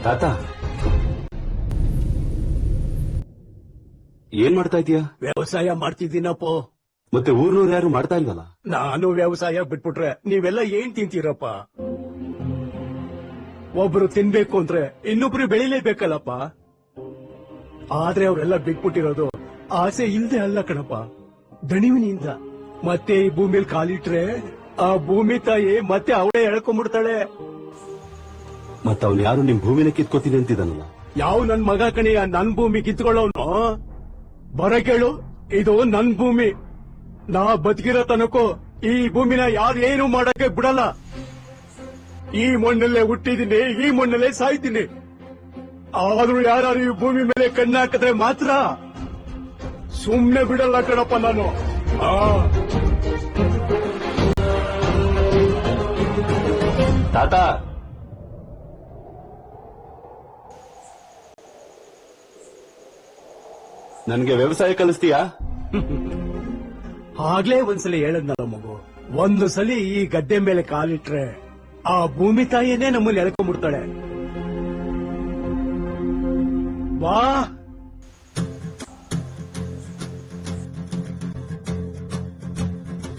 ತಾತ ಏನ್ ಮಾಡ್ತಾ ಇದೀಯಾ? ವ್ಯವಸಾಯ ಮಾಡ್ತಿದ್ದೀನಪ್ಪ. ಮತ್ತೆ ಊರ್ನವ್ರು ಯಾರು ಮಾಡ್ತಾ ಇಲ್ವಲ್ಲ? ನಾನು ವ್ಯವಸಾಯ ಬಿಟ್ಬಿಟ್ರೆ ನೀವೆಲ್ಲ ಏನ್ ತಿಂತೀರಪ್ಪ? ಒಬ್ರು ತಿನ್ಬೇಕು ಅಂದ್ರೆ ಇನ್ನೊಬ್ರು ಬೆಳಿಲೇಬೇಕಲ್ಲಪ್ಪ. ಆದ್ರೆ ಅವರೆಲ್ಲ ಬಿಟ್ಬಿಟ್ಟಿರೋದು ಆಸೆ ಇಲ್ದೆ ಅಲ್ಲ ಕಣಪ್ಪ, ದಣಿವಿನಿಂದ. ಮತ್ತೆ ಈ ಭೂಮಿಲಿ ಕಾಲಿಟ್ರೆ ಆ ಭೂಮಿ ತಾಯಿ ಮತ್ತೆ ಅವಳೇ ಎಳ್ಕೊಂಡ್ಬಿಡ್ತಾಳೆ. ಮತ್ತ ಅವ್ನು ಯಾರು ನಿಮ್ ಭೂಮಿನ ಕಿತ್ಕೋತೀನಿ ಅಂತಿದ್ದಾನಲ್ಲ? ಯಾವ ನನ್ ಮಗ ಕಣಿಯ ನನ್ ಭೂಮಿ ಕಿತ್ಕೊಳ್ಳೋನು? ಬರ ಕೇಳು, ಇದು ನನ್ ಭೂಮಿ. ನಾ ಬದುಕಿರೋ ತನಕೋ ಈ ಭೂಮಿನ ಯಾರು ಏನು ಮಾಡಕ್ಕೆ ಬಿಡಲ್ಲ. ಈ ಮಣ್ಣಲ್ಲೇ ಹುಟ್ಟಿದೀನಿ, ಈ ಮಣ್ಣಲ್ಲೇ ಸಾಯ್ತೀನಿ. ಆದ್ರೂ ಯಾರು ಈ ಭೂಮಿ ಮೇಲೆ ಕಣ್ಣಾಕಿದ್ರೆ ಮಾತ್ರ ಸುಮ್ನೆ ಬಿಡಲ್ಲ ಕಣಪ್ಪ ನಾನು. ತಾತ ನನ್ಗೆ ವ್ಯವಸಾಯ ಕಲಿಸ್ತೀಯಾ? ಆಗ್ಲೇ ಒಂದ್ಸಲಿ ಹೇಳದ್ನಲ್ಲ ಮಗು, ಒಂದು ಸಲಿ ಈ ಗದ್ದೆ ಮೇಲೆ ಕಾಲಿಟ್ರೆ ಆ ಭೂಮಿ ತಾಯಿನೇ ನಮ್ಮಲ್ಲಿ ಎಳ್ಕೊಂಡ್ಬಿಡ್ತಾಳೆ. ಬಾ